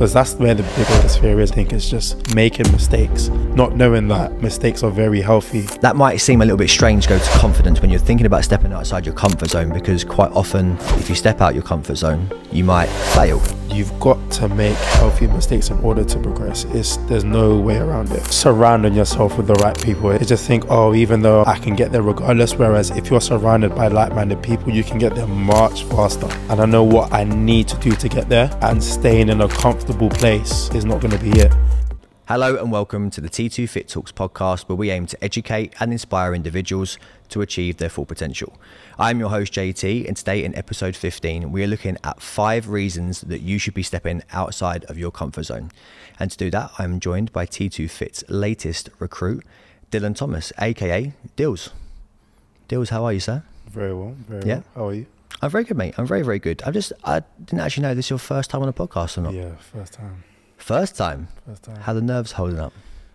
because that's where the biggest fear is. I think it's just making mistakes, not knowing that mistakes are very healthy. That might seem a little bit strange to go to confidence when you're thinking about stepping outside your comfort zone, because quite often if you step out your comfort zone you might fail. You've got to make healthy mistakes in order to progress. There's no way around it. Surrounding yourself with the right people. You just think, oh, even though I can get there regardless, whereas if you're surrounded by like-minded people, you can get there much faster. And I know what I need to do to get there, and staying in a comfortable place is not going to be it. Hello and welcome to the T2 Fit Talks podcast, where we aim to educate and inspire individuals to achieve their full potential. I'm your host JT, and today in episode 15 we are looking at 5 reasons that you should be stepping outside of your comfort zone. And to do that, I'm joined by T2 Fit's latest recruit, Dillon Thomas, aka Dills. Dills, how are you, sir? Very well, very well. How are you? I'm very good, mate. I'm very, very good. I didn't actually know this is your first time on a podcast or not. Yeah, first time. First time? First time. How the nerves holding up?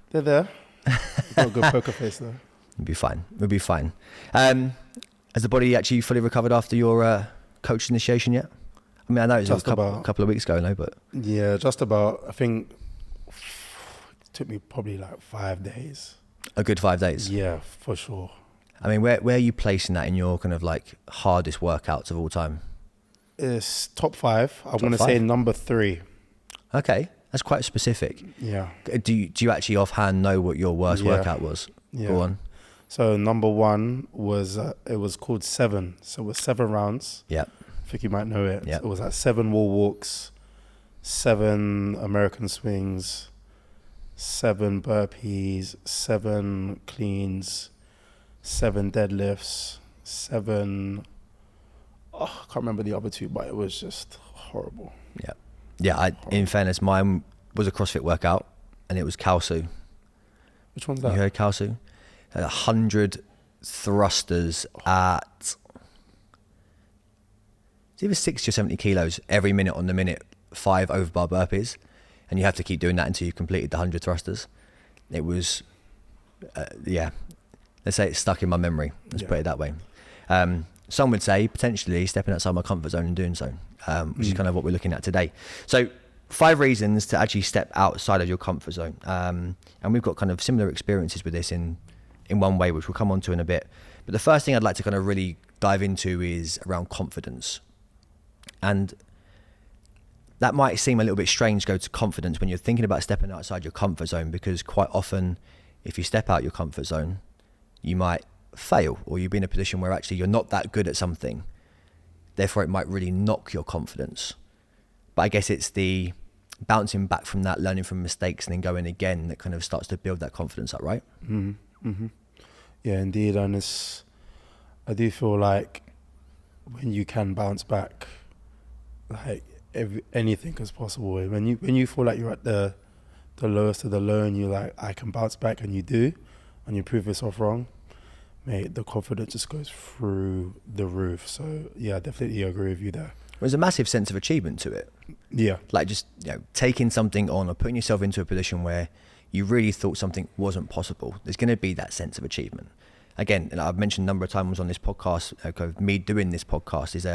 They're there. You've got a good poker face though. We'll be fine. We'll be fine. Has the body actually fully recovered after your coach initiation yet? I mean, I know it was a couple of weeks ago, no, but... Yeah, just about. I think it took me probably like 5 days. A good 5 days? Yeah, for sure. I mean, where are you placing that in your kind of like hardest workouts of all time? It's top 5. I'm going to say number 3. Okay, that's quite specific. Yeah. Do you actually offhand know what your worst workout was? Yeah. Go on. So number 1 was, it was called 7. So it was 7 rounds. Yeah. I think you might know it. Yep. It was like 7 wall walks, 7 American swings, 7 burpees, 7 cleans, 7 deadlifts, 7... Oh, I can't remember the other 2, but it was just horrible. Yeah. Yeah, in fairness, mine was a CrossFit workout, and it was Kalsu. Which one's that? You heard Kalsu? 100 thrusters at... It's either 60 or 70 kilos every minute on the minute, 5 overbar burpees, and you have to keep doing that until you've completed the 100 thrusters. It was, let's say it's stuck in my memory. Let's put it that way. Some would say potentially stepping outside my comfort zone and doing so, which is kind of what we're looking at today. So 5 reasons to actually step outside of your comfort zone. And we've got kind of similar experiences with this in one way, which we'll come on to in a bit. But the first thing I'd like to kind of really dive into is around confidence. And that might seem a little bit strange to go to confidence when you're thinking about stepping outside your comfort zone, because quite often if you step out your comfort zone, you might fail, or you'll be in a position where actually you're not that good at something. Therefore, it might really knock your confidence. But I guess it's the bouncing back from that, learning from mistakes and then going again, that kind of starts to build that confidence up, right? Mm-hmm. Mm-hmm. Yeah, indeed. And I do feel like when you can bounce back, like anything is possible. When you feel like you're at the lowest of the low and you're like, I can bounce back, and you do, and you prove yourself wrong, mate, the confidence just goes through the roof. So yeah, I definitely agree with you there. There's a massive sense of achievement to it. Yeah. Like just taking something on or putting yourself into a position where you really thought something wasn't possible. There's going to be that sense of achievement. Again, and I've mentioned a number of times on this podcast, me doing this podcast is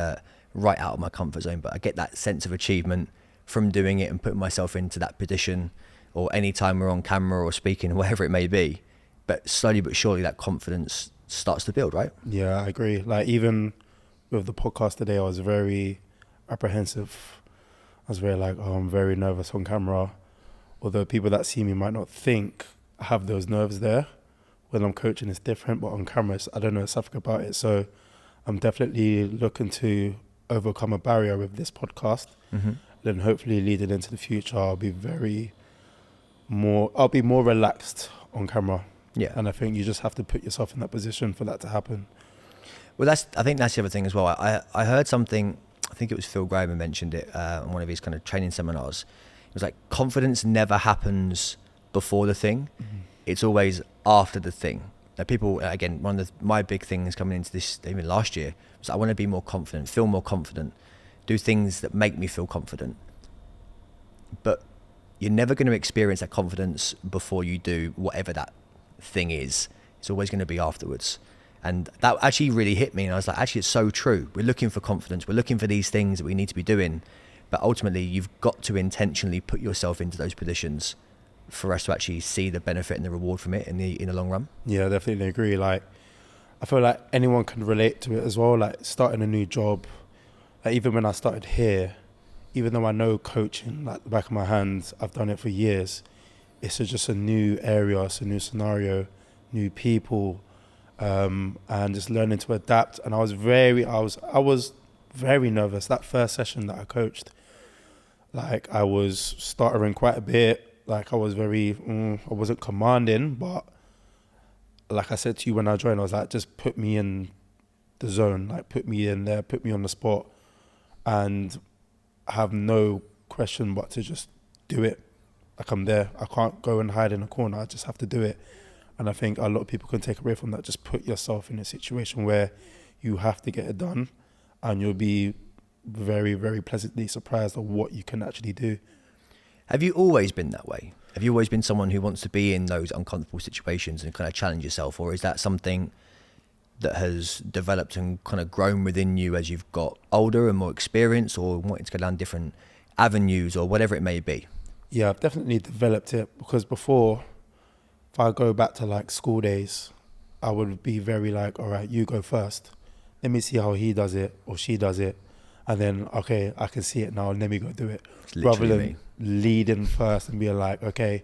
right out of my comfort zone, but I get that sense of achievement from doing it and putting myself into that position, or any time we're on camera or speaking, whatever it may be. But slowly but surely that confidence starts to build, right? Yeah, I agree. Like even with the podcast today, I was very apprehensive. I was very like, I'm very nervous on camera. Although people that see me might not think I have those nerves there. When I'm coaching, it's different, but on camera, I don't know something about it. So I'm definitely looking to overcome a barrier with this podcast. Mm-hmm. Then hopefully leading into the future, I'll be more relaxed on camera. Yeah. And I think you just have to put yourself in that position for that to happen. Well, I think that's the other thing as well. I heard something, I think it was Phil Graham mentioned it on one of his kind of training seminars. It was like, confidence never happens before the thing. Mm-hmm. It's always after the thing. Now people, again, one of my big things coming into this, even last year, was I want to be more confident, feel more confident, do things that make me feel confident. But you're never going to experience that confidence before you do whatever that thing is. It's always going to be afterwards. And that actually really hit me, and I was like, actually, it's so true. We're looking for confidence, we're looking for these things that we need to be doing, But ultimately, you've got to intentionally put yourself into those positions for us to actually see the benefit and the reward from it in the long run. Yeah, I definitely agree. Like, I feel like anyone can relate to it as well. Like starting a new job, like even when I started here, even though I know coaching like the back of my hands, I've done it for years. It's just a new area, it's a new scenario, new people, and just learning to adapt. And I was very nervous that first session that I coached. Like I was stuttering quite a bit. Like I was I wasn't commanding, but like I said to you when I joined, I was like, just put me in the zone, like put me in there, put me on the spot, and have no question but to just do it. Like I'm there. I can't go and hide in a corner. I just have to do it. And I think a lot of people can take away from that. Just put yourself in a situation where you have to get it done, and you'll be very, very pleasantly surprised at what you can actually do. Have you always been that way? Have you always been someone who wants to be in those uncomfortable situations and kind of challenge yourself? Or is that something that has developed and kind of grown within you as you've got older and more experience, or wanting to go down different avenues or whatever it may be? Yeah, I've definitely developed it, because before, if I go back to like school days, I would be very like, all right, you go first. Let me see how he does it or she does it. And then, okay, I can see it now. Let me go do it. Rather than leading first and being like, okay,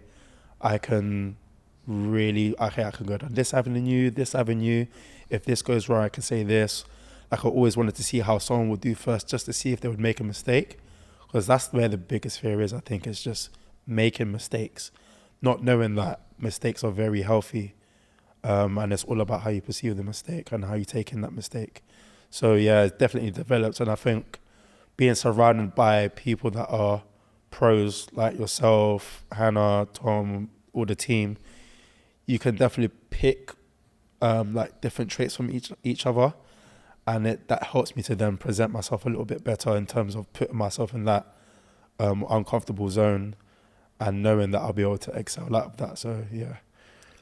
I can go down this avenue. If this goes wrong, I can say this. Like I always wanted to see how someone would do first, just to see if they would make a mistake. Because that's where the biggest fear is, I think, is just making mistakes. Not knowing that mistakes are very healthy. And it's all about how you perceive the mistake and how you take in that mistake. So yeah, it's definitely developed. And I think being surrounded by people that are pros like yourself, Hannah, Tom, all the team, you can definitely pick like different traits from each other. And that helps me to then present myself a little bit better in terms of putting myself in that uncomfortable zone and knowing that I'll be able to excel out of that. So yeah.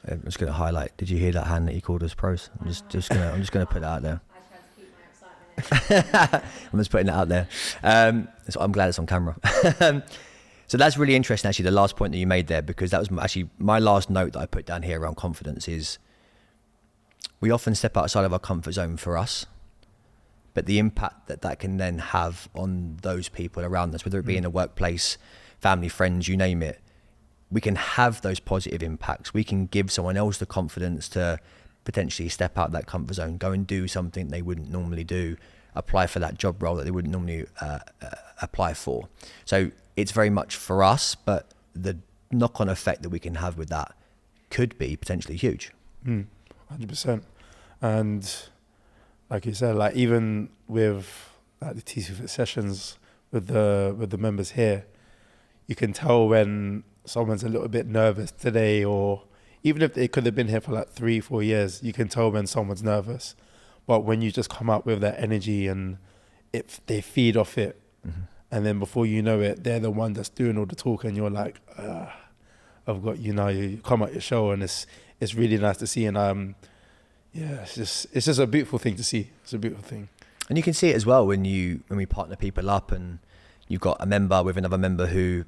I'm just going to highlight. Did you hear that hand that he called us pros? I'm just going to put that out there. I tried to keep my excitement in. I'm just putting that out there. So I'm glad it's on camera. So that's really interesting, actually, the last point that you made there, because that was actually my last note that I put down here around confidence is we often step outside of our comfort zone for us, but the impact that can then have on those people around us, whether it be in a workplace, family, friends, you name it, we can have those positive impacts. We can give someone else the confidence to potentially step out that comfort zone, go and do something they wouldn't normally do, apply for that job role that they wouldn't normally apply for. So it's very much for us, but the knock-on effect that we can have with that could be potentially huge. 100%. And like you said, like even with like the TC Fit sessions with the members here, you can tell when someone's a little bit nervous today, or even if they could have been here for like 3-4 years, you can tell when someone's nervous. But when you just come up with that energy and they feed off it, and then before you know it, they're the one that's doing all the talk, and you're like, I've got you now. You come at your show, and it's really nice to see. And yeah, it's just a beautiful thing to see. It's a beautiful thing. And you can see it as well when we partner people up, and you've got a member with another member who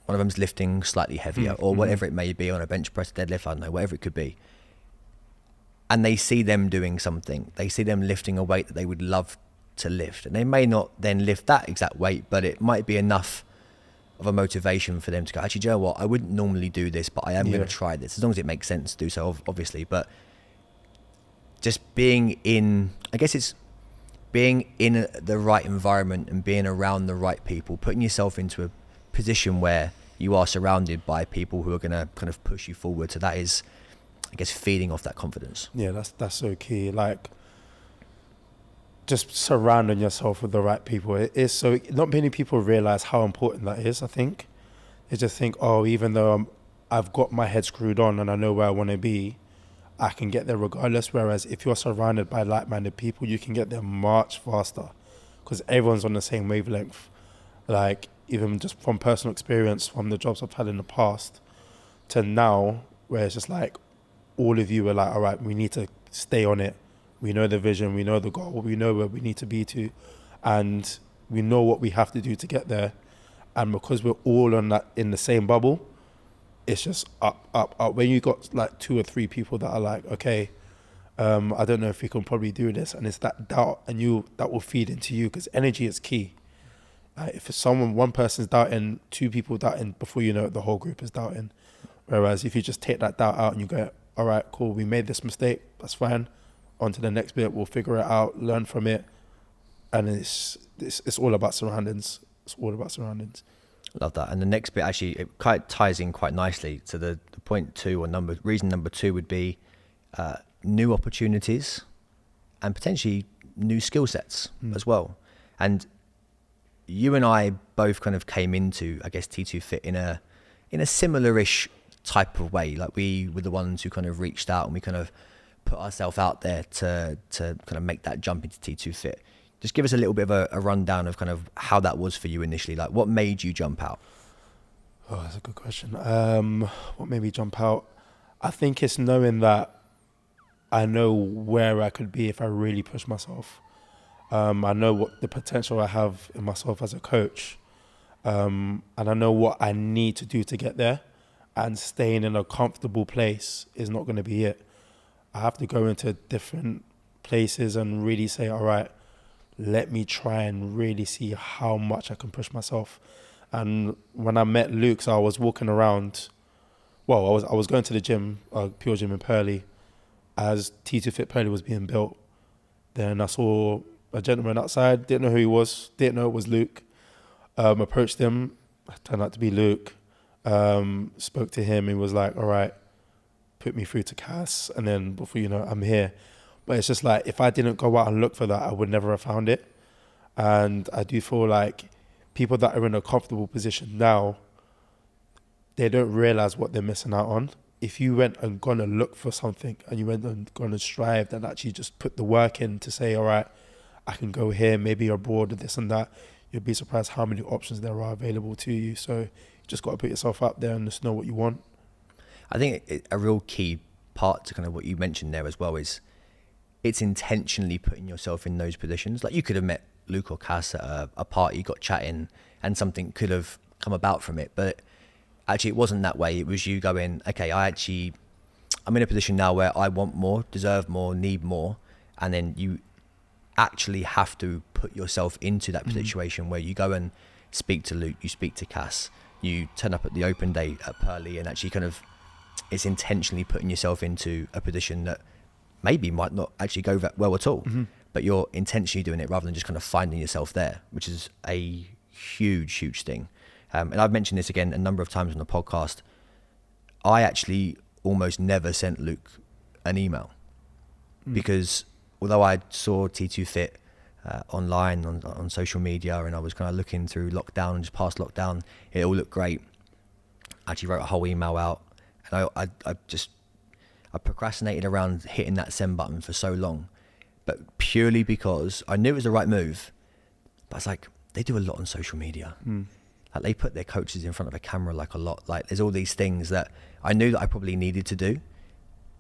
one of them's lifting slightly heavier, or whatever it may be, on a bench press, deadlift, I don't know, whatever it could be. And they see them doing something. They see them lifting a weight that they would love to lift. And they may not then lift that exact weight, but it might be enough of a motivation for them to go, actually, do you know what? I wouldn't normally do this, but I am going to try this, as long as it makes sense to do so, obviously. But just being in the right environment and being around the right people, putting yourself into a position where you are surrounded by people who are going to kind of push you forward. So that is, I guess, feeding off that confidence. Yeah, that's so key. Like, just surrounding yourself with the right people. It is so, not many people realize how important that is, I think. They just think, oh, even though I've got my head screwed on and I know where I want to be, I can get there regardless. Whereas if you're surrounded by like-minded people, you can get there much faster because everyone's on the same wavelength. Like, even just from personal experience, from the jobs I've had in the past to now, where it's just like all of you are like, all right, we need to stay on it. We know the vision, we know the goal, we know where we need to be to. And we know what we have to do to get there, and because we're all on that in the same bubble, it's just up, up, up. When you got like 2 or 3 people that are like, okay, I don't know if we can probably do this, and it's that doubt, and that will feed into you, because energy is key. If it's one person's doubting, 2 people doubting, before you know it, the whole group is doubting. Whereas if you just take that doubt out and you go, all right, cool, we made this mistake, that's fine. On to the next bit, we'll figure it out, learn from it, and it's all about surroundings. It's all about surroundings. Love that. And the next bit actually, it quite ties in quite nicely to the point 2 or reason number 2 would be new opportunities and potentially new skill sets as well. And you and I both kind of came into, I guess, T2 Fit in a similar-ish type of way. Like, we were the ones who kind of reached out and we kind of put ourselves out there to kind of make that jump into T2 Fit. Just give us a little bit of a rundown of kind of how that was for you initially. Like, what made you jump out? Oh, that's a good question. What made me jump out? I think it's knowing that I know where I could be if I really push myself. I know what the potential I have in myself as a coach. And I know what I need to do to get there. And staying in a comfortable place is not going to be it. I have to go into different places and really say, all right, let me try and really see how much I can push myself. And when I met Luke, so I was walking around, well, I was going to the gym, Pure Gym in Purley, as T2 Fit Purley was being built. Then I saw a gentleman outside, didn't know who he was, didn't know it was Luke. Approached him, turned out to be Luke. Spoke to him, he was like, all right, put me through to Cass, and then before you know it, I'm here. But it's just like, if I didn't go out and look for that, I would never have found it. And I do feel like people that are in a comfortable position now, they don't realize what they're missing out on. If you went and gone to look for something, and you went and gone to strive and actually just put the work in to say, all right, I can go here, maybe abroad, this and that, you'll be surprised how many options there are available to you. So you just got to put yourself out there and just know what you want. I think a real key part to kind of what you mentioned there as well is it's intentionally putting yourself in those positions. Like, you could have met Luke or Cass at a party, got chatting, and something could have come about from it. But actually, it wasn't that way. It was you going, okay, I'm in a position now where I want more, deserve more, need more. And then you actually have to put yourself into that situation where you go and speak to Luke, you speak to Cass, you turn up at the open day at Purley, and actually kind of, it's intentionally putting yourself into a position that maybe might not actually go that well at all, but you're intentionally doing it rather than just kind of finding yourself there, which is a huge thing. And I've mentioned this again a number of times on the podcast. I actually almost never sent Luke an email because although I saw T2 Fit online on social media, and I was kind of looking through lockdown and just past lockdown, it all looked great. I actually wrote a whole email out, and I procrastinated around hitting that send button for so long, but purely because I knew it was the right move. But it's like, they do a lot on social media. Like, they put their coaches in front of a camera like a lot. Like, there's all these things that I knew that I probably needed to do,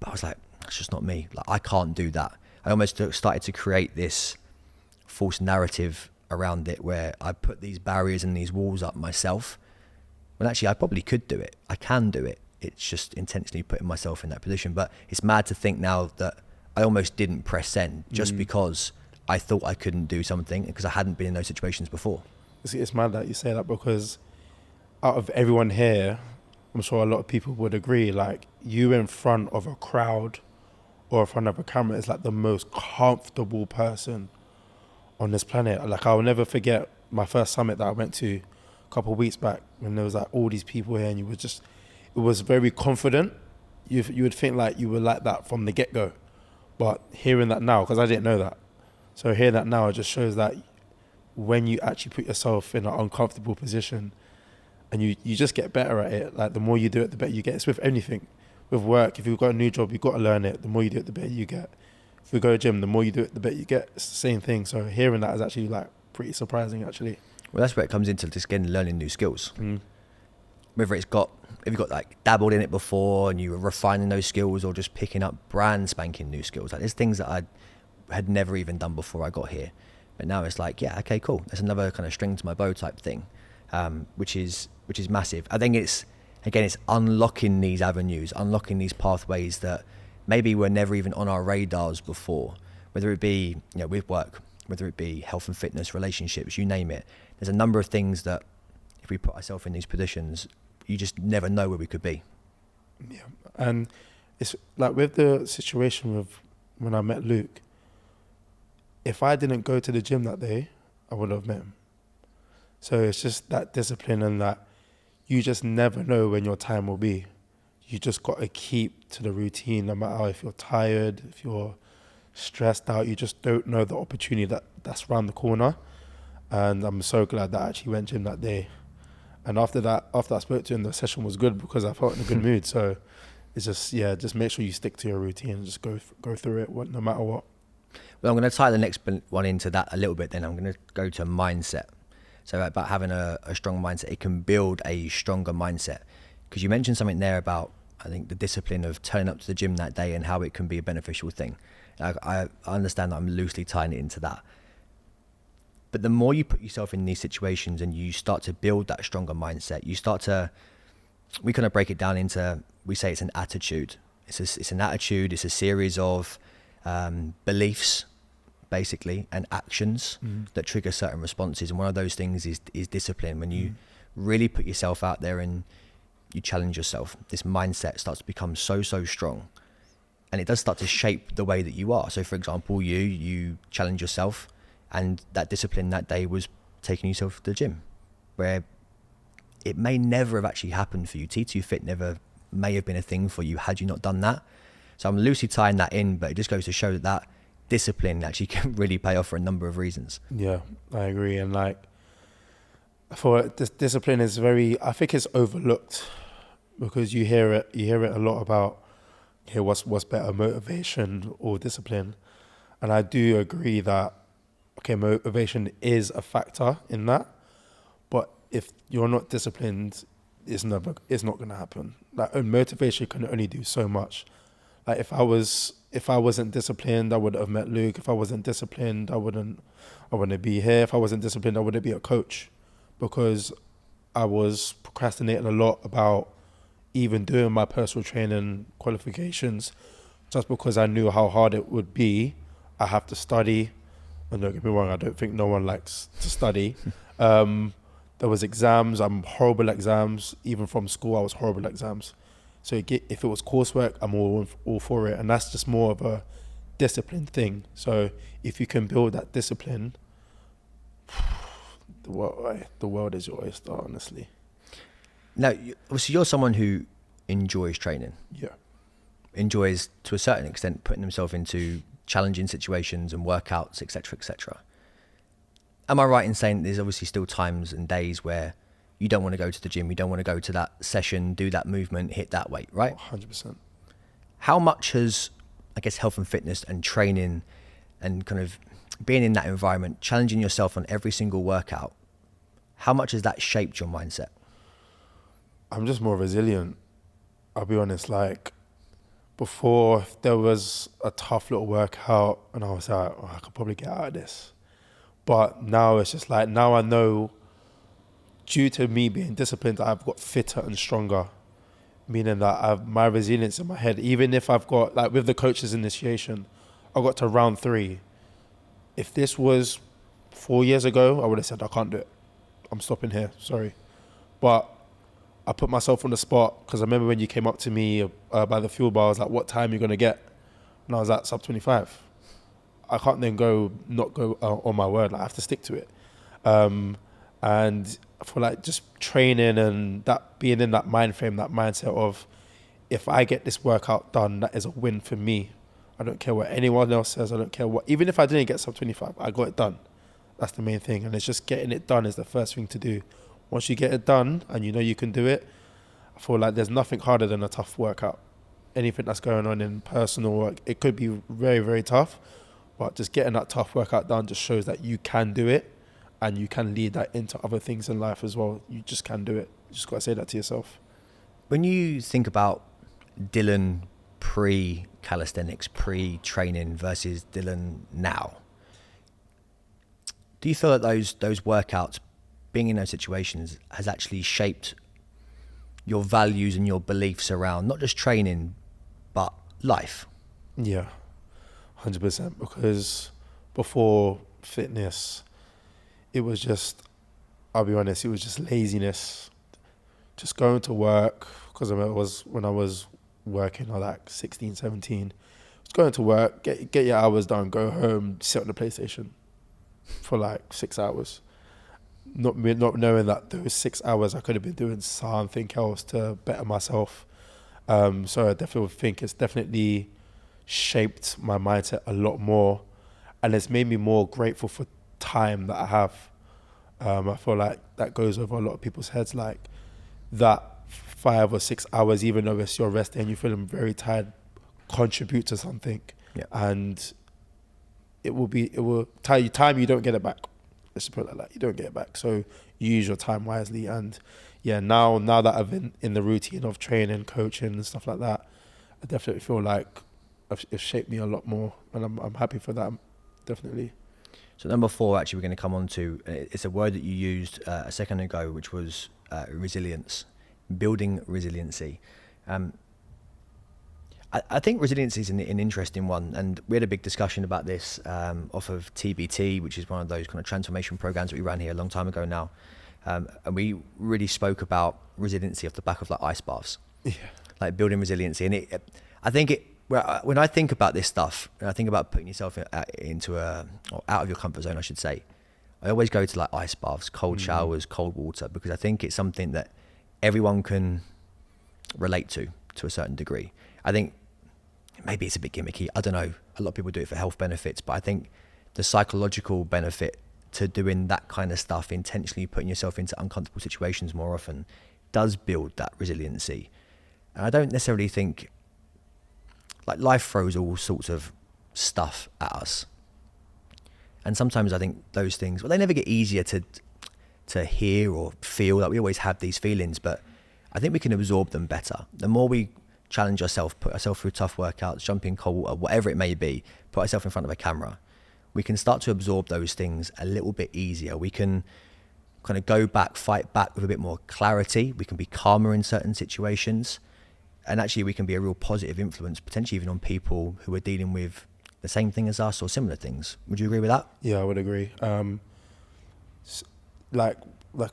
but I was like, that's just not me. Like, I can't do that. I almost started to create this false narrative around it where I put these barriers and these walls up myself, when actually I probably could do it. I can do it. It's just intentionally putting myself in that position. But it's mad to think now that I almost didn't press send just because I thought I couldn't do something, because I hadn't been in those situations before. It's mad that you say that, because out of everyone here, I'm sure a lot of people would agree, like, you in front of a crowd or in front of a camera is like the most comfortable person on this planet. Like, I'll never forget my first summit that I went to a couple of weeks back, when there was like all these people here, and you were just, it was very confident. You would think like you were like that from the get-go, but hearing that now, because I didn't know that, so hearing that now, it just shows that when you actually put yourself in an uncomfortable position, and you just get better at it. Like, the more you do it, the better you get. It's with anything. With work, if you've got a new job, you've got to learn it. The more you do it, the better you get. If you go to the gym, the more you do it, the better you get. It's the same thing. So hearing that is actually like pretty surprising, actually. Well, that's where it comes into just again learning new skills. Whether if you've got like dabbled in it before and you were refining those skills, or just picking up brand spanking new skills. Like, there's things that I had never even done before I got here. But now it's like, yeah, okay, cool. There's another kind of string to my bow type thing, which is massive. I think it's unlocking these avenues, unlocking these pathways that maybe were never even on our radars before, whether it be, with work, whether it be health and fitness, relationships, you name it. There's a number of things that if we put ourselves in these positions, you just never know where we could be. Yeah, and it's like with the situation with when I met Luke, if I didn't go to the gym that day, I would have met him. So it's just that discipline and that you just never know when your time will be. You just got to keep to the routine, no matter if you're tired, if you're stressed out, you just don't know the opportunity that's around the corner. And I'm so glad that I actually went gym that day. And after I spoke to him, the session was good because I felt in a good mood. So it's just make sure you stick to your routine and just go through it, no matter what. Well, I'm going to tie the next one into that a little bit. Then I'm going to go to mindset. So about having a strong mindset, it can build a stronger mindset. Because you mentioned something there about, I think, the discipline of turning up to the gym that day and how it can be a beneficial thing. I understand that I'm loosely tying it into that. But the more you put yourself in these situations and you start to build that stronger mindset, we kind of break it down into, we say it's an attitude. It's an attitude, it's a series of beliefs, basically, and actions that trigger certain responses. And one of those things is discipline. When you really put yourself out there and you challenge yourself, this mindset starts to become so strong. And it does start to shape the way that you are. So for example, you challenge yourself, and that discipline that day was taking yourself to the gym, where it may never have actually happened for you. T2 Fit may have been a thing for you had you not done that. So I'm loosely tying that in, but it just goes to show that discipline actually can really pay off for a number of reasons. Yeah, I agree. And for this discipline is I think it's overlooked, because you hear it a lot about what's better, motivation or discipline. And I do agree that motivation is a factor in that, but if you're not disciplined, it's not going to happen. Motivation can only do so much. If I wasn't disciplined, I would have met Luke. If I wasn't disciplined, I wouldn't be here. If I wasn't disciplined, I wouldn't be a coach, because I was procrastinating a lot about even doing my personal training qualifications, just because I knew how hard it would be. I have to study. And don't get me wrong, I don't think no one likes to study. There was exams. I'm horrible at exams. Even from school, I was horrible at exams. So if it was coursework, I'm all for it. And that's just more of a discipline thing. So if you can build that discipline, the world is your oyster, honestly. Now, obviously, you're someone who enjoys training. Yeah. Enjoys, to a certain extent, putting themselves into challenging situations and workouts, etc., etc. Am I right in saying there's obviously still times and days where you don't want to go to the gym, you don't want to go to that session, do that movement, hit that weight, right? 100%. How much has, I guess, health and fitness and training and kind of being in that environment, challenging yourself on every single workout, how much has that shaped your mindset? I'm just more resilient. I'll be honest, before, there was a tough little workout and I was like, I could probably get out of this. But now it's just now I know, due to me being disciplined, I've got fitter and stronger, meaning that my resilience in my head, even if I've got, with the coach's initiation, I got to round 3. If this was 4 years ago, I would have said, I can't do it. I'm stopping here, sorry. But I put myself on the spot, because I remember when you came up to me by the fuel bar, I was like, what time are you going to get? And I was at sub 25. I can't then not go on my word. I have to stick to it. And for just training and that being in that mind frame, that mindset of, if I get this workout done, that is a win for me. I don't care what anyone else says. I don't care even if I didn't get sub 25, I got it done. That's the main thing. And it's just getting it done is the first thing to do. Once you get it done and you know you can do it, I feel like there's nothing harder than a tough workout. Anything that's going on in personal work, it could be very, very tough, but just getting that tough workout done just shows that you can do it, and you can lead that into other things in life as well. You just can do it. You just got to say that to yourself. When you think about Dillon pre-calisthenics, pre-training versus Dillon now, Do you feel that those workouts, being in those situations, has actually shaped your values and your beliefs around not just training, but life? Yeah, 100%. Because before fitness, it was just, I'll be honest, it was just laziness. Just going to work, because when I was working, I was like 16, 17. Just going to work, get your hours done, go home, sit on the PlayStation for like 6 hours. Not knowing that those 6 hours I could have been doing something else to better myself. So I definitely think it's definitely shaped my mindset a lot more, and it's made me more grateful for time that I have. I feel like that goes over a lot of people's heads, like that 5 or 6 hours, even though it's your rest day and you're feeling very tired, contribute to something. Yeah. And it will time you don't get it back. Let's just put it like that. You don't get it back. So you use your time wisely. And yeah, now that I've been in the routine of training, coaching and stuff like that, I definitely feel like it's shaped me a lot more, and I'm happy for that, definitely. So number 4, actually, we're going to come on to, it's a word that you used a second ago, which was resilience, building resiliency. I think resiliency is an interesting one, and we had a big discussion about this off of TBT, which is one of those kind of transformation programs that we ran here a long time ago now, and we really spoke about resiliency off the back of like ice baths, like building resiliency. And when I think about this stuff, and I think about putting yourself into or out of your comfort zone, I should say, I always go to like ice baths, cold showers, cold water, because I think it's something that everyone can relate to a certain degree. I think maybe it's a bit gimmicky. I don't know. A lot of people do it for health benefits, but I think the psychological benefit to doing that kind of stuff, intentionally putting yourself into uncomfortable situations more often, does build that resiliency. And I don't necessarily think, like, life throws all sorts of stuff at us. And sometimes I think those things, well, they never get easier to hear or feel. Like, we always have these feelings, but I think we can absorb them better. The more we challenge ourselves, put ourselves through tough workouts, jump in cold water, whatever it may be, put ourselves in front of a camera, we can start to absorb those things a little bit easier. We can kind of go back, fight back with a bit more clarity. We can be calmer in certain situations. And actually we can be a real positive influence, potentially even on people who are dealing with the same thing as us or similar things. Would you agree with that? Yeah, I would agree. Like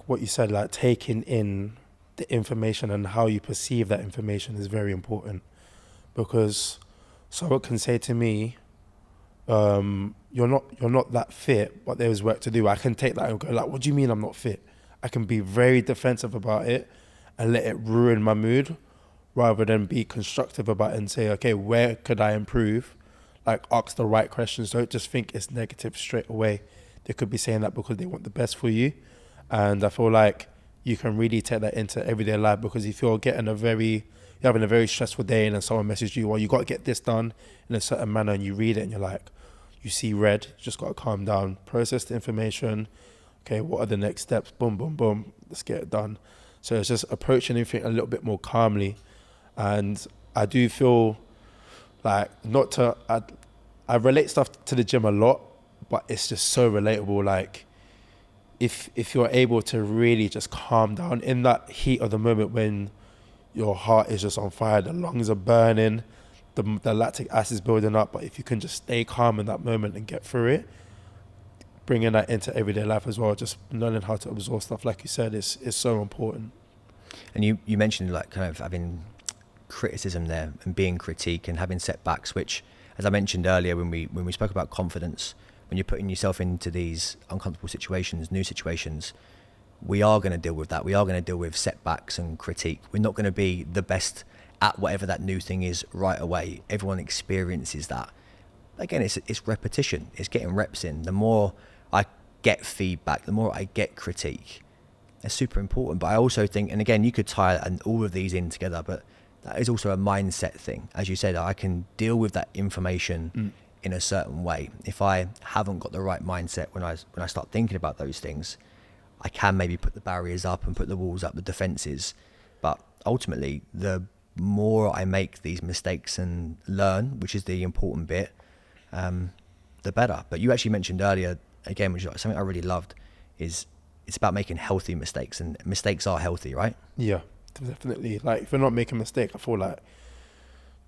what you said, like taking in the information and how you perceive that information is very important, because someone can say to me, you're not that fit, but there's work to do. I can take that and go like, what do you mean I'm not fit? I can be very defensive about it and let it ruin my mood, rather than be constructive about it and say, okay, where could I improve? Like, ask the right questions. Don't just think it's negative straight away. They could be saying that because they want the best for you. And I feel like you can really take that into everyday life, because if you're having a very stressful day and then someone messages you, well, you got to get this done in a certain manner, and you read it and you're like, you see red, you just got to calm down, process the information. Okay, what are the next steps? Boom, boom, boom. Let's get it done. So it's just approaching everything a little bit more calmly. And I do feel like I relate stuff to the gym a lot, but it's just so relatable. Like, if you're able to really just calm down in that heat of the moment when your heart is just on fire, the lungs are burning, the lactic acid is building up, but if you can just stay calm in that moment and get through it, bringing that into everyday life as well, just learning how to absorb stuff, like you said, is so important. And you mentioned like kind of having criticism there and being critique and having setbacks, which, as I mentioned earlier when we spoke about confidence, when you're putting yourself into these uncomfortable situations, new situations, we are going to deal with that. We are going to deal with setbacks and critique. We're not going to be the best at whatever that new thing is right away. Everyone experiences that. Again, it's repetition. It's getting reps in. The more I get feedback, the more I get critique. It's super important. But I also think, and again, you could tie all of these in together, but that is also a mindset thing. As you said, I can deal with that information in a certain way. If I haven't got the right mindset when I start thinking about those things, I can maybe put the barriers up and put the walls up, the defenses. But ultimately, the more I make these mistakes and learn, which is the important bit, the better. But you actually mentioned earlier again, which is something I really loved, is it's about making healthy mistakes, and mistakes are healthy, right? Yeah, definitely. Like if you're not making a mistake, I feel like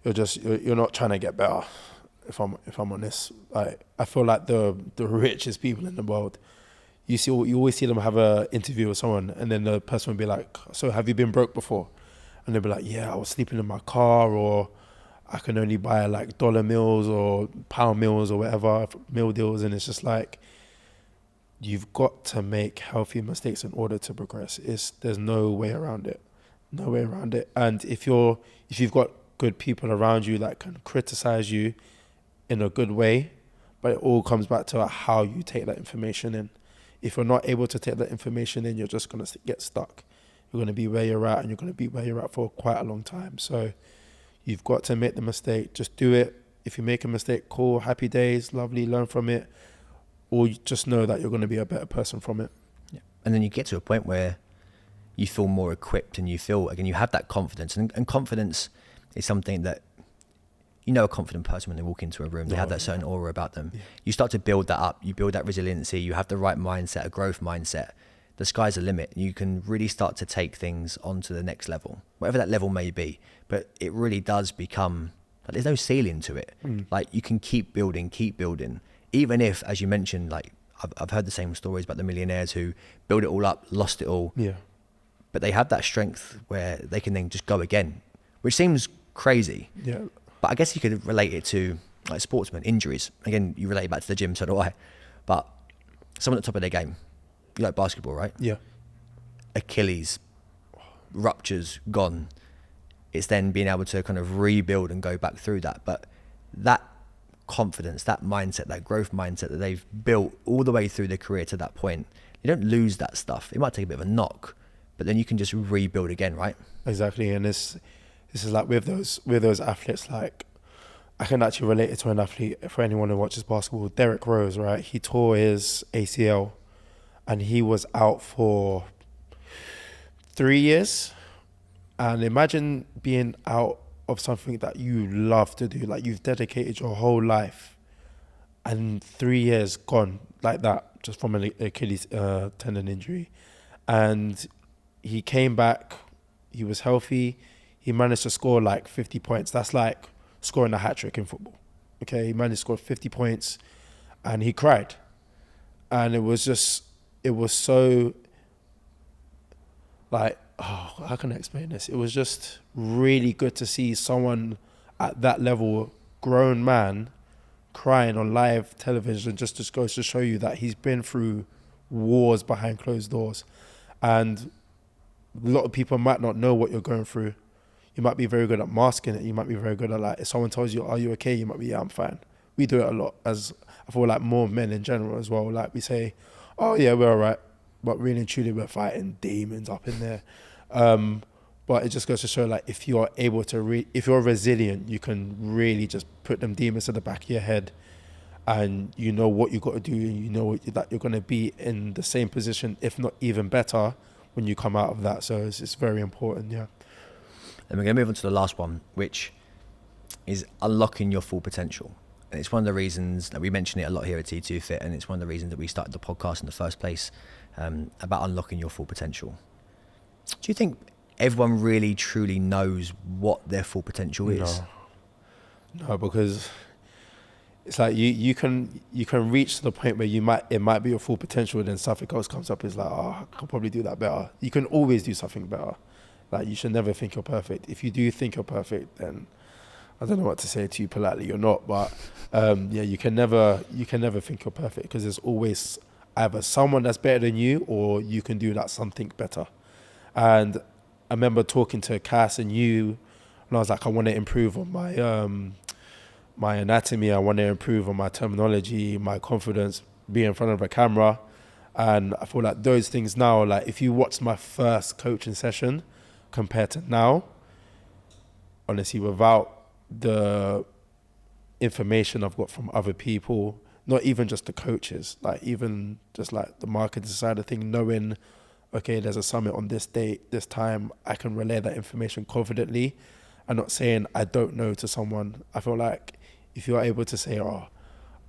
you're not trying to get better. If I'm honest, like I feel like the richest people in the world, you always see them have a interview with someone, and then the person will be like, "So have you been broke before?" And they'll be like, "Yeah, I was sleeping in my car, or I can only buy like dollar meals or pound meals or whatever, meal deals." And it's just like, you've got to make healthy mistakes in order to progress. There's no way around it, no way around it. And if you've got good people around you that can criticize you in a good way, but it all comes back to how you take that information in. If you're not able to take that information in, you're just going to get stuck. You're going to be where you're at, and you're going to be where you're at for quite a long time. So you've got to make the mistake. Just do it. If you make a mistake, cool, happy days, lovely, learn from it. Or you just know that you're going to be a better person from it. Yeah. And then you get to a point where you feel more equipped, and you feel, again, you have that confidence. And confidence is something that, a confident person when they walk into a room, they have that certain aura about them. Yeah. You start to build that up. You build that resiliency. You have the right mindset, a growth mindset. The sky's the limit. You can really start to take things onto the next level, whatever that level may be. But it really does become, like, there's no ceiling to it. Like, you can keep building. Even if, as you mentioned, like I've heard the same stories about the millionaires who build it all up, lost it all. Yeah. But they have that strength where they can then just go again, which seems crazy. Yeah. But I guess you could relate it to like sportsmen, injuries. Again, you relate it back to the gym, so do I. But someone at the top of their game, you like basketball, right? Yeah. Achilles, ruptures, gone. It's then being able to kind of rebuild and go back through that. But that confidence, that mindset, that growth mindset that they've built all the way through their career to that point, you don't lose that stuff. It might take a bit of a knock, but then you can just rebuild again, right? Exactly. And this is like with those athletes, like I can actually relate it to an athlete. For anyone who watches basketball, Derrick Rose, right? He tore his ACL and he was out for 3 years. And imagine being out of something that you love to do, like you've dedicated your whole life, and 3 years gone like that, just from an Achilles tendon injury. And he came back, he was healthy, he managed to score like 50 points. That's like scoring a hat-trick in football. Okay, he managed to score 50 points, and he cried. And it was so, like, oh, how can I explain this? It was just really good to see someone at that level, grown man, crying on live television. Just goes to show you that he's been through wars behind closed doors. And a lot of people might not know what you're going through. You might be very good at masking it. You might be very good at, like, if someone tells you, "Are you okay?" You might be, "Yeah, I'm fine." We do it a lot, as I feel like more men in general as well. Like, we say, "Oh yeah, we're all right," but really and truly we're fighting demons up in there. But it just goes to show, like, if you're able to, if you're resilient, you can really just put them demons to the back of your head, and you know what you got to do, and you know that you're going to be in the same position, if not even better, when you come out of that. So it's very important, yeah. And we're going to move on to the last one, which is unlocking your full potential. And it's one of the reasons that we mention it a lot here at T2 Fit, and it's one of the reasons that we started the podcast in the first place, about unlocking your full potential. Do you think everyone really truly knows what their full potential is? No, because it's like you can reach to the point where it might be your full potential, and then something else comes up. It's like, oh, I can probably do that better. You can always do something better. Like, you should never think you're perfect. If you do think you're perfect, then I don't know what to say to you politely. You're not, but yeah, you can never think you're perfect, because there's always either someone that's better than you, or you can do that something better. And I remember talking to Cass and you, and I was like, I want to improve on my anatomy. I want to improve on my terminology, my confidence, be in front of a camera. And I feel like those things now, like, if you watch my first coaching session compared to now, honestly, without the information I've got from other people, not even just the coaches, like even just like the marketing side of things, knowing, okay, there's a summit on this date, this time, I can relay that information confidently and not saying I don't know to someone. I feel like if you're able to say, oh,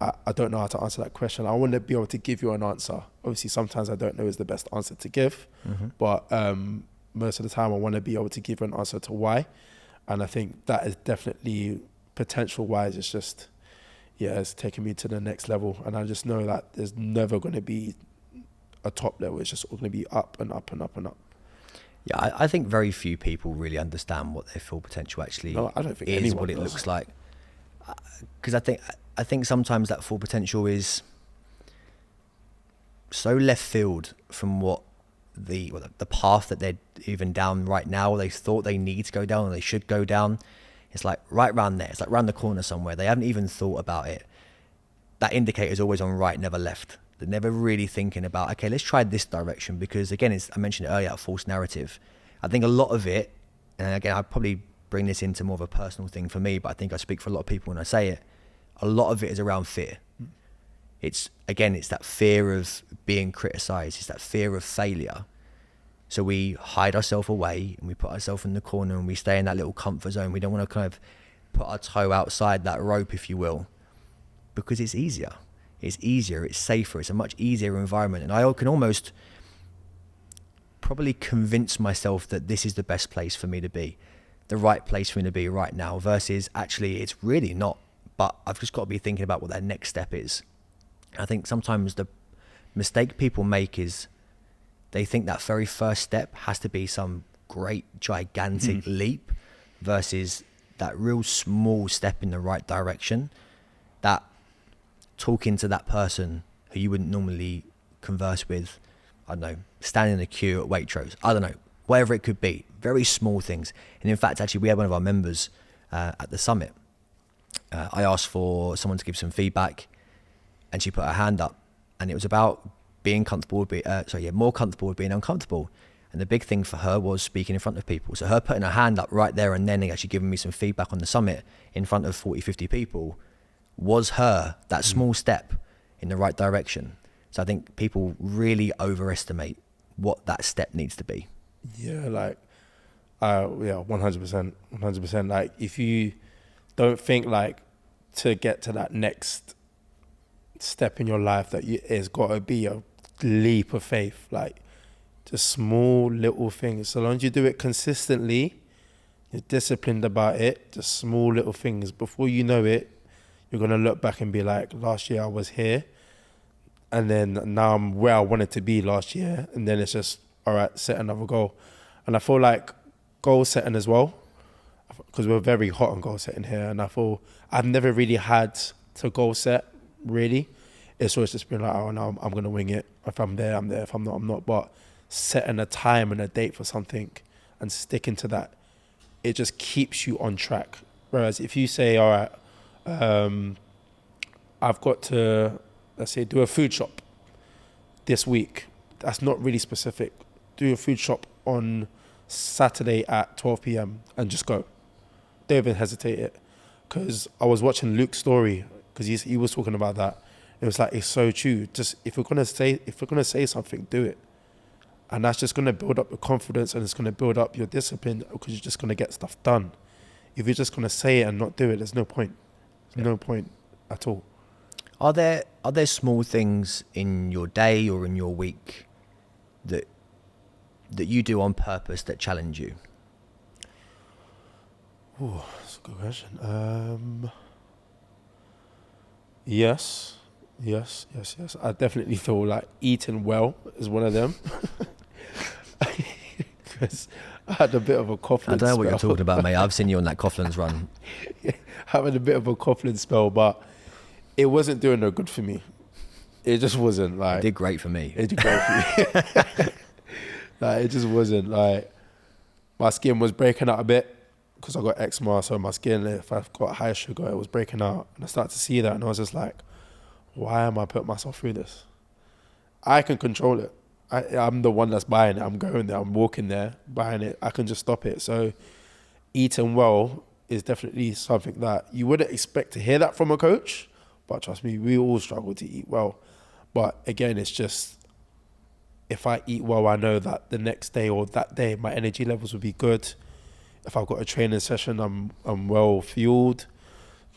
I don't know how to answer that question. I want to be able to give you an answer. Obviously, sometimes I don't know is the best answer to give, but most of the time I want to be able to give you an answer to why. And I think that is definitely potential wise. It's just, it's taking me to the next level. And I just know that there's never going to be a top level. It's just all going to be up and up and up and up. Yeah, I think very few people really understand what their full potential actually I don't think is, what it does. looks like. Because I think sometimes that full potential is so left field from what the path that they're even down right now, or they thought they need to go down, or they should go down. It's like right round there. It's like round the corner somewhere. They haven't even thought about it. That indicator's always on right, never left. They're never really thinking about, okay, let's try this direction. Because again, I mentioned it earlier, false narrative. I think a lot of it, and again, I probably bring this into more of a personal thing for me, but I think I speak for a lot of people when I say it. A lot of it is around fear. It's that fear of being criticized. It's that fear of failure. So we hide ourselves away and we put ourselves in the corner and we stay in that little comfort zone. We don't want to kind of put our toe outside that rope, if you will, because it's easier. It's easier, it's safer, it's a much easier environment. And I can almost probably convince myself that this is the best place for me to be, the right place for me to be right now, versus actually it's really not. But I've just got to be thinking about what that next step is. I think sometimes the mistake people make is they think that very first step has to be some great, gigantic leap, versus that real small step in the right direction, that talking to that person who you wouldn't normally converse with, I don't know, standing in a queue at Waitrose, I don't know, whatever it could be, very small things. And in fact, actually, we had one of our members at the summit. I asked for someone to give some feedback, and she put her hand up, and it was about being comfortable with more comfortable with being uncomfortable. And the big thing for her was speaking in front of people. So her putting her hand up right there and then, and actually giving me some feedback on the summit in front of 40, 50 people was that small step in the right direction. So I think people really overestimate what that step needs to be. Yeah, 100%, 100%. Like, if you don't think like to get to that next step in your life that it's got to be a leap of faith, like just small little things. So long as you do it consistently, you're disciplined about it, just small little things. Before you know it, you're going to look back and be like, last year I was here, and then now I'm where I wanted to be last year. And then it's just, all right, set another goal. And I feel like goal setting as well, because we're very hot on goal setting here. And I feel I've never really had to goal set, really. It's always just been like, oh no, I'm going to wing it. If I'm there, I'm there. If I'm not, I'm not. But setting a time and a date for something and sticking to that, it just keeps you on track. Whereas if you say, all right, I've got to, let's say, do a food shop this week. That's not really specific. Do a food shop on Saturday at 12 p.m. and just go. Don't even hesitate it. Because I was watching Luke's story, because he was talking about that. It was like, it's so true. Just if we're gonna say something, do it. And that's just gonna build up your confidence, and it's gonna build up your discipline, because you're just gonna get stuff done. If you're just gonna say it and not do it, there's no point. There's no point at all. Are there small things in your day or in your week that you do on purpose that challenge you? Oh, that's a good question. Yes. I definitely feel like eating well is one of them. Because I had a bit of a Coughlin spell. I don't know what you're talking about, mate. I've seen you on that Coughlin's run. Having a bit of a Coughlin spell, but it wasn't doing no good for me. It just wasn't like. It did great for me. It did great for me. Like, it just wasn't like. My skin was breaking out a bit because I got eczema, so my skin, if I've got high sugar, it was breaking out, and I started to see that, and I was just like, why am I putting myself through this? I can control it. I'm the one that's buying it. I'm going there. I'm walking there, buying it. I can just stop it. So eating well is definitely something that you wouldn't expect to hear that from a coach. But trust me, we all struggle to eat well. But again, it's just, if I eat well, I know that the next day or that day, my energy levels will be good. If I've got a training session, I'm well fueled.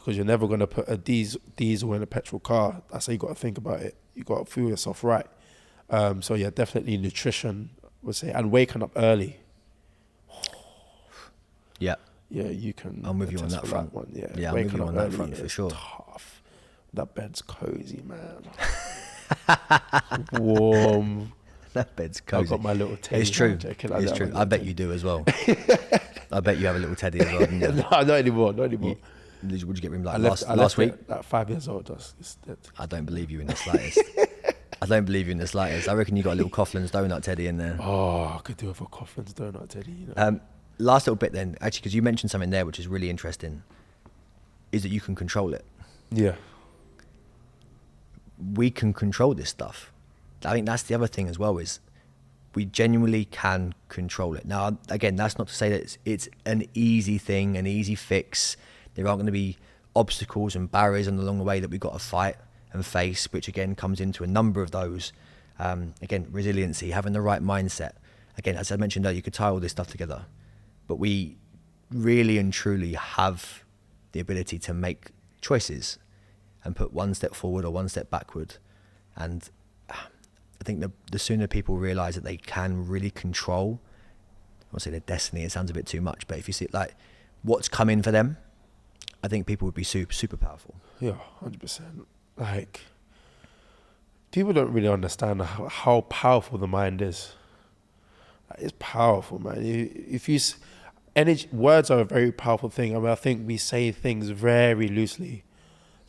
because you're never going to put a diesel in a petrol car. That's how you got to think about it. You got to fuel yourself right. So yeah, definitely nutrition, would say, and waking up early. Yeah. Yeah, you can. I'm with you on attest that for front. one. Yeah, Yeah, I'm with waking you up on that early front for is sure. Tough. That bed's cozy, man. Warm. That bed's I've cozy. got my little teddy. It's true. I It's have true. my I little bet teddy. you do as well. I bet you have a little teddy as well, didn't you? No, not anymore. Not anymore. Would you get him like I last left week? it at 5 years old. It's dead. I don't believe you in the slightest. I don't believe you in the slightest. I reckon you got a little Coughlin's donut teddy in there. Oh, I could do it for Coughlin's donut teddy. You know? Last little bit then, actually, because you mentioned something there which is really interesting, is that you can control it. Yeah. We can control this stuff. I think that's the other thing as well, is we genuinely can control it. Now, again, that's not to say that it's an easy thing, an easy fix. There aren't going to be obstacles and barriers along the way that we've got to fight and face, which again comes into a number of those. Again, resiliency, having the right mindset. Again, as I mentioned earlier, you could tie all this stuff together, but we really and truly have the ability to make choices and put one step forward or one step backward. And I think the sooner people realise that they can really control, I won't say their destiny, it sounds a bit too much, but if you see it like what's coming for them, I think people would be super powerful. Yeah, 100%. Like, people don't really understand how powerful the mind is. It's powerful, man. Energy, words are a very powerful thing. I mean, I think we say things very loosely.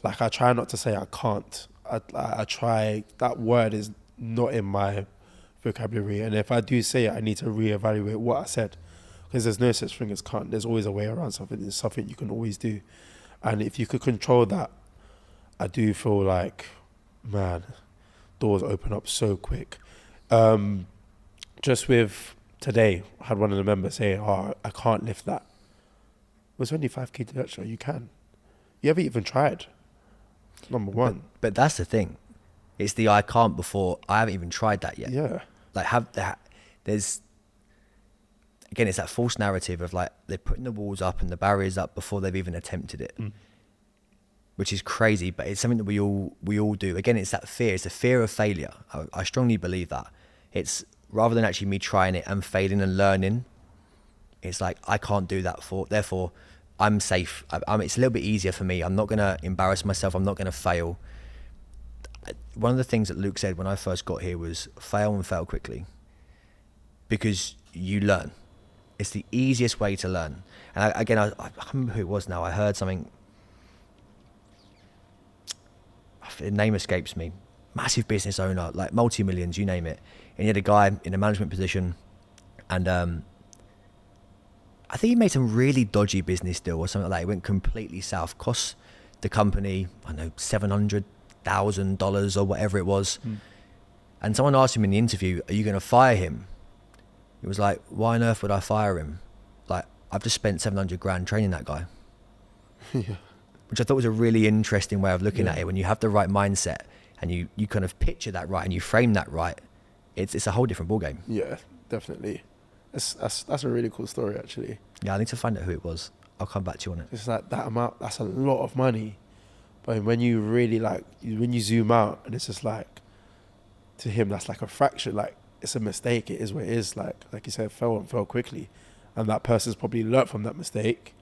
Like, I try not to say I can't. I try, that word is not in my vocabulary. And if I do say it, I need to reevaluate what I said. Because there's no such thing as can't. There's always a way around something. There's something you can always do. And if you could control that, I do feel like, man, doors open up so quick. Just with today, I had one of the members say, oh, I can't lift that. It was only 5 kg extra. You can. You haven't even tried. Number one. But that's the thing. It's the I can't before I haven't even tried that yet. Yeah. Like there's, again, it's that false narrative of like they're putting the walls up and the barriers up before they've even attempted it, which is crazy. But it's something that we all do. Again, it's that fear. It's the fear of failure. I strongly believe that. It's rather than actually me trying it and failing and learning. It's like I can't do that. Therefore, I'm safe. It's a little bit easier for me. I'm not gonna embarrass myself. I'm not gonna fail. One of the things that Luke said when I first got here was fail and fail quickly, because you learn. It's the easiest way to learn. And I can't remember who it was now. I heard something, the name escapes me. Massive business owner, like multi-millions, you name it. And he had a guy in a management position, and I think he made some really dodgy business deal or something like that. It went completely south. Cost the company, I don't know, $700,000 or whatever it was. And someone asked him in the interview, are you going to fire him? He was like, why on earth would I fire him? Like, I've just spent 700 grand training that guy. Yeah. Which I thought was a really interesting way of looking at it. When you have the right mindset and you kind of picture that right and you frame that right, it's a whole different ballgame. Yeah, definitely. That's a really cool story, actually. Yeah, I need to find out who it was. I'll come back to you on it. It's like that amount, that's a lot of money. But when you really when you zoom out, and it's just like, to him, that's like a fraction. Like, it's a mistake. It is what it is. Like you said, fell quickly. And that person's probably learnt from that mistake.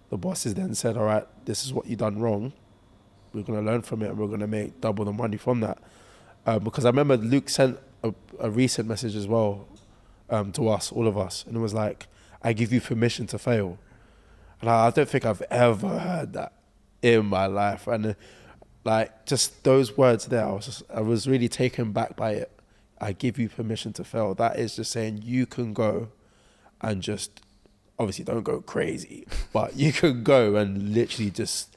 The bosses then said, all right, this is what you done wrong. We're going to learn from it, and we're going to make double the money from that. Because I remember Luke sent a recent message as well to us, all of us. And it was like, I give you permission to fail. And I don't think I've ever heard that in my life. And like, just those words there, I was really taken back by it. I give you permission to fail. That is just saying you can go and just, obviously don't go crazy, but you can go and literally just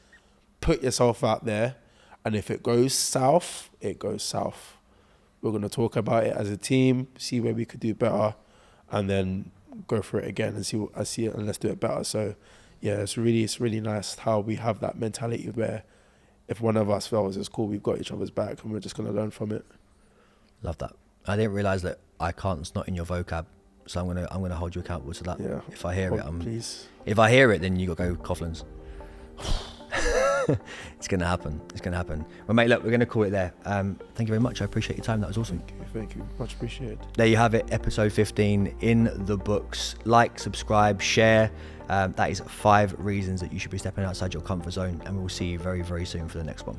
put yourself out there. And if it goes south, it goes south. We're going to talk about it as a team, see where we could do better, and then go for it again and see it, and let's do it better. So yeah, it's really nice how we have that mentality where if one of us fails, it's cool. We've got each other's back, and we're just going to learn from it. Love that. I didn't realise that I can't's not in your vocab, so I'm gonna hold you accountable to that. Yeah. If I hear it, Please. if I hear it, then you got to go Coughlin's. It's going to happen. It's going to happen. Well, mate, look, we're going to call it there. Thank you very much. I appreciate your time. That was awesome. Thank you. Much appreciated. There you have it. Episode 15 in the books. Like, subscribe, share. That is 5 reasons that you should be stepping outside your comfort zone. And we'll see you very, very soon for the next one.